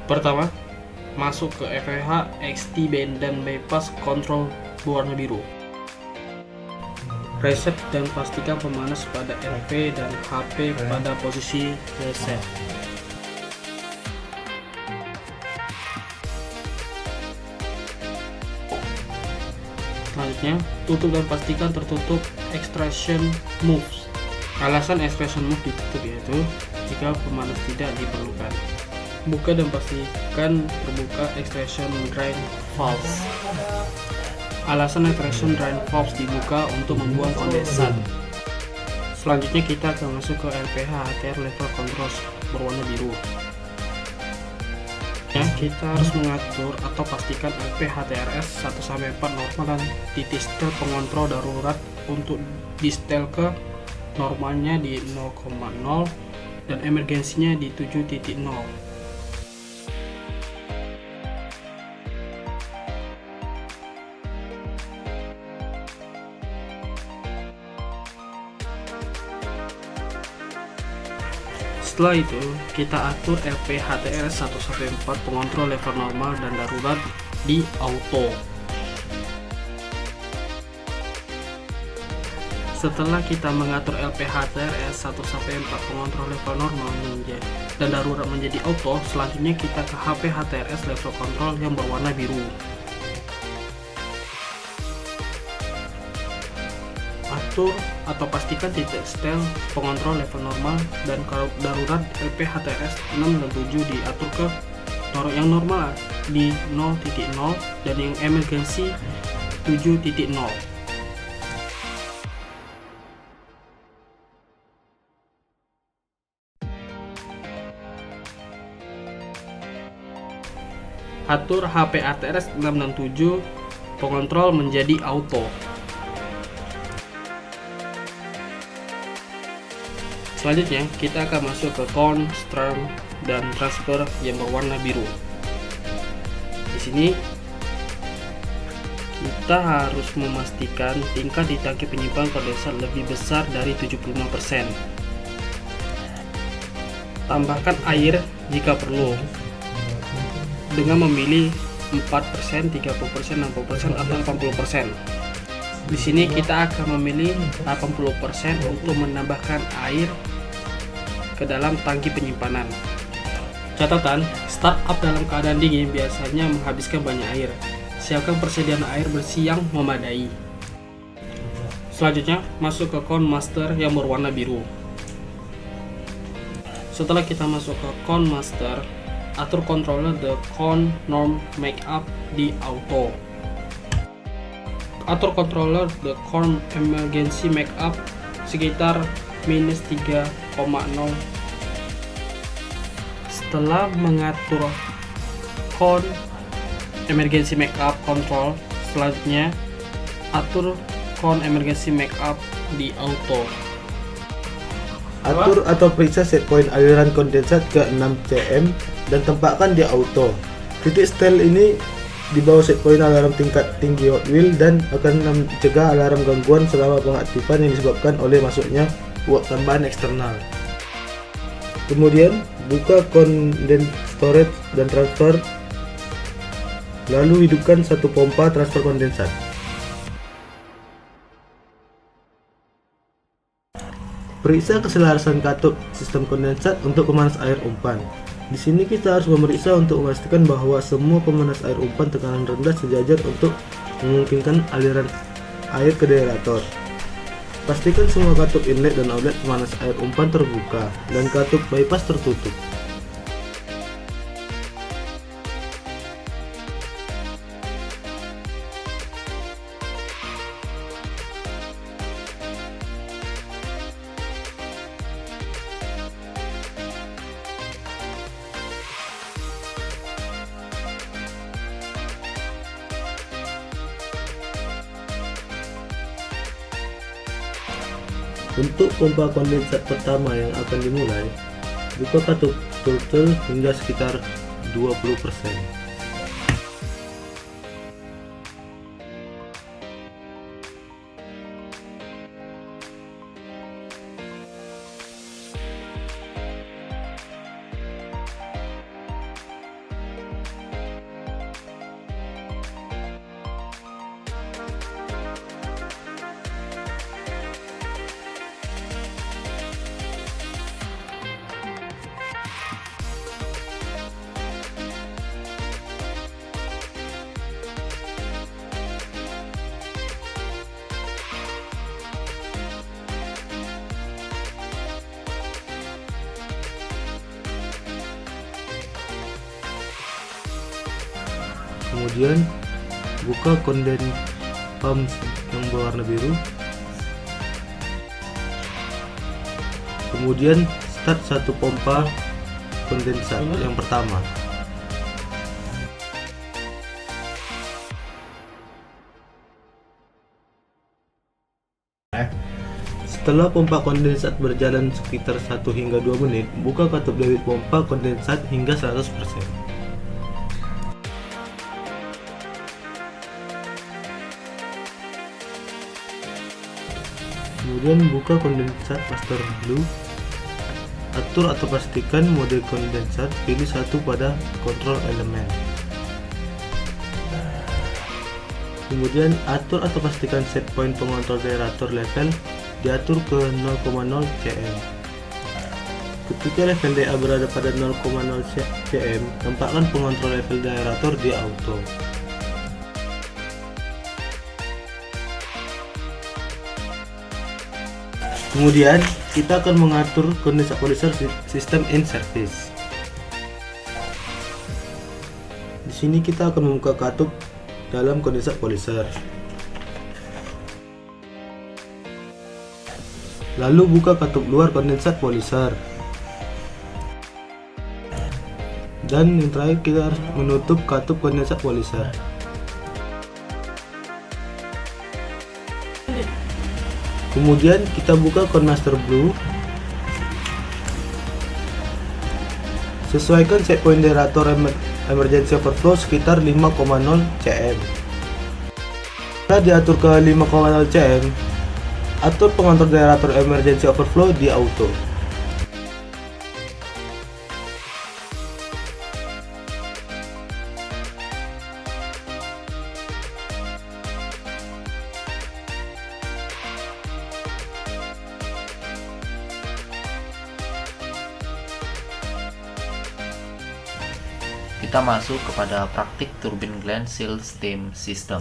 Pertama, masuk ke FPH XT band dan bypass control berwarna biru. Reset dan pastikan pemanas pada LP dan HP pada posisi reset. Selanjutnya, tutup dan pastikan tertutup extraction moves. Alasan extraction move ditutup yaitu jika pemanas tidak diperlukan. Buka dan pastikan terbuka extraction drain valves. Alasan extraction drain valves dibuka untuk membuang kondensat. Selanjutnya kita akan masuk ke LPH HTR level control berwarna biru. Ya, kita harus mengatur atau pastikan LP HTRS 1-4 normal dan titik setel pengontrol darurat untuk di setel ke normalnya di 0,0 dan emergensinya di 7.0. Setelah itu, kita atur LP HTRS 1-4 pengontrol level normal dan darurat di auto. Setelah kita mengatur LP HTRS 1-4 pengontrol level normal dan darurat menjadi auto, selanjutnya kita ke HP HTRS level control yang berwarna biru. Atur atau pastikan titik setel pengontrol level normal dan kalau darurat LP HTRS 6 dan 7 diatur ke yang normal di 0.0 dan yang emergency 7.0. Atur HP HTRS 6 dan 7 pengontrol menjadi auto. Selanjutnya, kita akan masuk ke count, strum, dan transfer yang berwarna biru. Di sini, kita harus memastikan tingkat di tangki penyimpan kondensat lebih besar dari 75%. Tambahkan air jika perlu, dengan memilih 4%, 30%, 60%, atau 80%. Di sini kita akan memilih 80% untuk menambahkan air ke dalam tangki penyimpanan. Catatan, startup dalam keadaan dingin biasanya menghabiskan banyak air. Siapkan persediaan air bersih yang memadai. Selanjutnya, masuk ke count master yang berwarna biru. Setelah kita masuk ke count master, atur controller the count norm makeup di auto. Atur controller the count emergency makeup sekitar minus 3,0. Setelah mengatur count emergency makeup control, selanjutnya atur count emergency makeup di auto. Atur atau periksa set point aliran kondensat ke 6 cm dan tempatkan di auto. Titik setel ini di bawah set point alarm tingkat tinggi Hot Wheel dan akan mencegah alarm gangguan selama pengaktifan yang disebabkan oleh masuknya uap tambahan eksternal. Kemudian buka condensate storage dan transfer, lalu hidupkan satu pompa transfer kondensat. Periksa keselarasan katup sistem kondensat untuk pemanas air umpan. Di sini kita harus memeriksa untuk memastikan bahwa semua pemanas air umpan tekanan rendah sejajar untuk memungkinkan aliran air ke generator. Pastikan semua katup inlet dan outlet pemanas air umpan terbuka dan katup bypass tertutup. Untuk pompa kondensat pertama yang akan dimulai, buka katup throttle hingga sekitar 20%. Kemudian buka kondens pump yang berwarna biru. Kemudian start satu pompa kondensat yang pertama. Setelah pompa kondensat berjalan sekitar 1 hingga 2 menit, buka katup debit pompa kondensat hingga 100%. Kemudian buka kondensat master blue. Atur atau pastikan mode kondensat, pilih satu pada kontrol elemen. Kemudian atur atau pastikan set point pengontrol generator level diatur ke 0,0 cm. Ketika level DA berada pada 0,0 cm, tempatkan pengontrol level generator di auto. Kemudian kita akan mengatur kondensat polisher sistem in service. Di sini kita akan membuka katup dalam kondensat polisher. Lalu buka katup luar kondensat polisher. Dan yang terakhir kita harus menutup katup kondensat polisher. Kemudian kita buka kon master blue. Sesuaikan set point generator emergency overflow sekitar 5,0 cm. Setelah diatur ke 5,0 cm, atur pengontrol generator emergency overflow di auto. Kita masuk kepada praktik turbin gland seal steam system.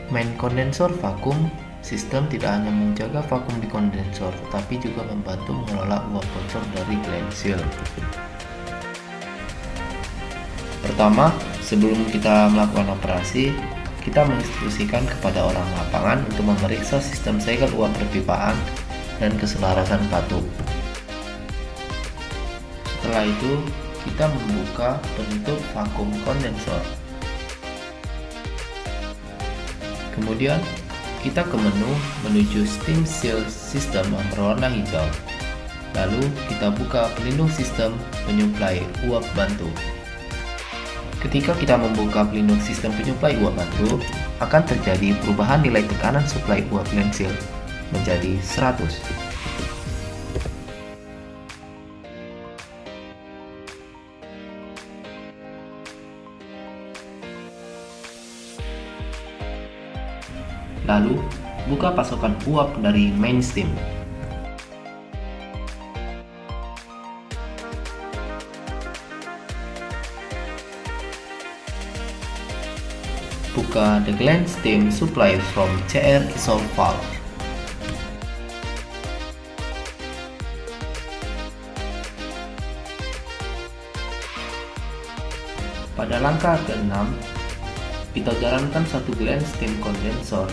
Main kondensor vakum sistem tidak hanya menjaga vakum di kondensor, tetapi juga membantu mengelola uap bocor dari gland seal. Pertama, sebelum kita melakukan operasi, kita menginstruksikan kepada orang lapangan untuk memeriksa sistem segel uap perpipaan dan keselarasan katup. Setelah itu, kita membuka penutup vakum kondensor. Kemudian, kita ke menu menuju steam seal system yang berwarna hijau. Lalu, kita buka pelindung sistem penyuplai uap bantu. Ketika kita membuka pelindung sistem penyuplai uap bantu, akan terjadi perubahan nilai tekanan suplai uap gland seal menjadi 100. Lalu, buka pasokan uap dari main steam. Buka the gland steam supply from CR isol valve. Pada langkah ke-6, kita jalankan satu gland steam kondensor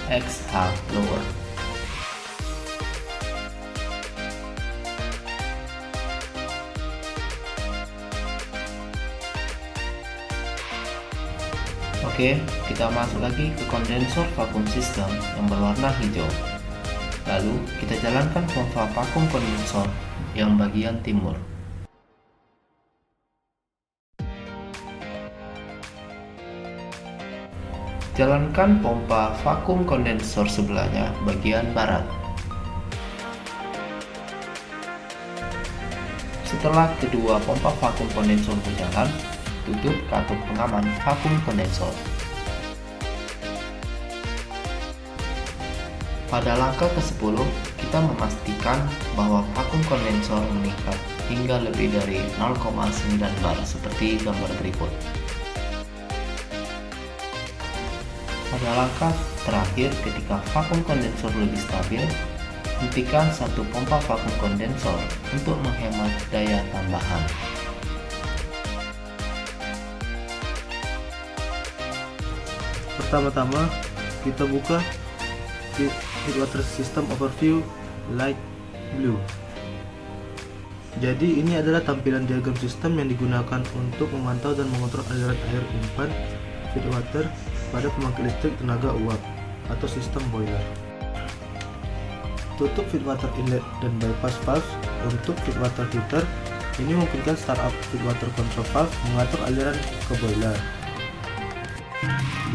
XH blower. Oke, kita masuk lagi ke kondensor vakum system yang berwarna hijau. Lalu kita jalankan pompa vakum kondensor yang bagian timur. Jalankan pompa vakum kondensor sebelahnya bagian barat. Setelah kedua pompa vakum kondensor berjalan, tutup katup pengaman vakum kondensor. Pada langkah ke-10, kita memastikan bahwa vakum kondensor meningkat hingga lebih dari 0,9 bar seperti gambar berikut. Pada langkah terakhir, ketika vakum kondensor lebih stabil, hentikan satu pompa vakum kondensor untuk menghemat daya tambahan. Pertama-tama kita buka Feedwater System Overview Light Blue. Jadi ini adalah tampilan diagram sistem yang digunakan untuk memantau dan mengontrol aliran air umpan feedwater pada pembangkit listrik tenaga uap atau sistem boiler. Tutup feedwater inlet dan bypass valve untuk feedwater heater. Ini memungkinkan startup feedwater control valve mengatur aliran ke boiler.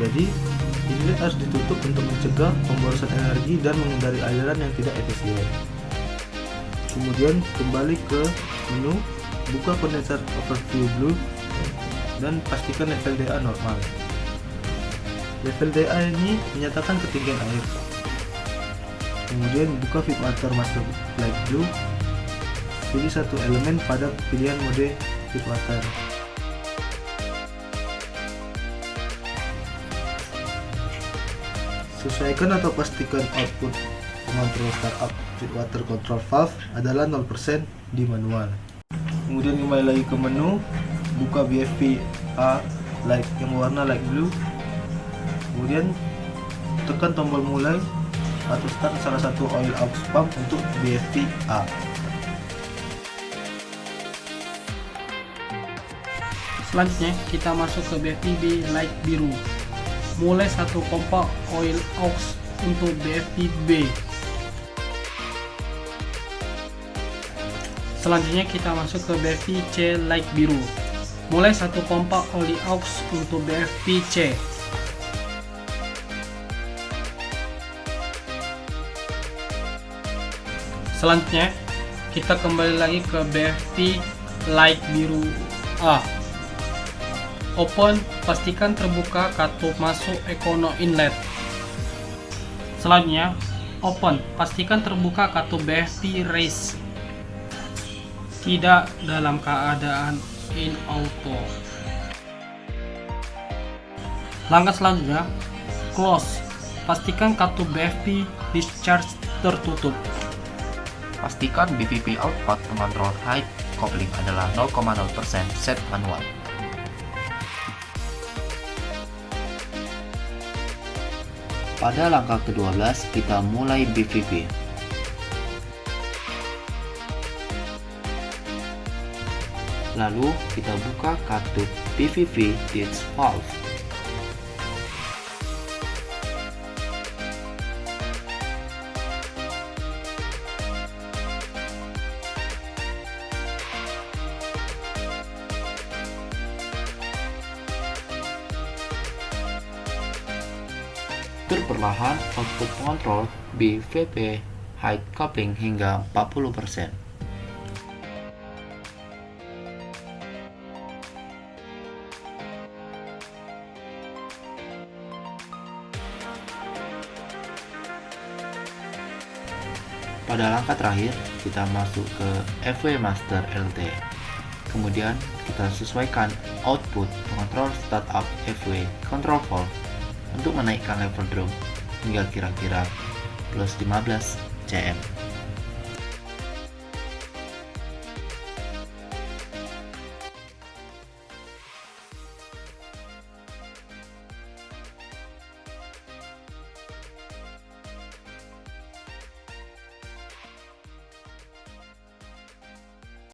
Jadi inlet harus ditutup untuk mencegah pemborosan energi dan menghindari aliran yang tidak efisien. Kemudian kembali ke menu, buka condenser overview blue dan pastikan level DA normal. Level DA ini menyatakan ketinggian air. Kemudian buka feedwater master light blue, pilih satu elemen pada pilihan mode feedwater. Sesuaikan atau pastikan output pengontrol startup feedwater control valve adalah 0% di manual. Kemudian kembali lagi ke menu, buka BFP A light yang warna light blue. Kemudian tekan tombol mulai atau start salah satu oil aux pump untuk BFP A. Selanjutnya kita masuk ke BFP light biru. Mulai satu pompa oil aux untuk BFP B. Selanjutnya kita masuk ke BFP C light biru. Mulai satu pompa oli aux untuk BFP C. Selanjutnya kita kembali lagi ke BFP light biru A. Open, pastikan terbuka katup masuk Econo inlet. Selanjutnya open, pastikan terbuka katup BFP raise, tidak dalam keadaan in auto. Langkah selanjutnya close, pastikan katup BFP discharge tertutup. Pastikan BVP output pengontrol height coupling adalah 0,0% set manual. Pada langkah ke-12 kita mulai BVP. Lalu kita buka katup BVP ditch valve. Perlahan output pengontrol BVP height coupling hingga 40%. Pada langkah terakhir kita masuk ke FW Master LT. Kemudian kita sesuaikan output pengontrol startup FW control valve untuk menaikkan level drum hingga kira-kira plus 15 cm.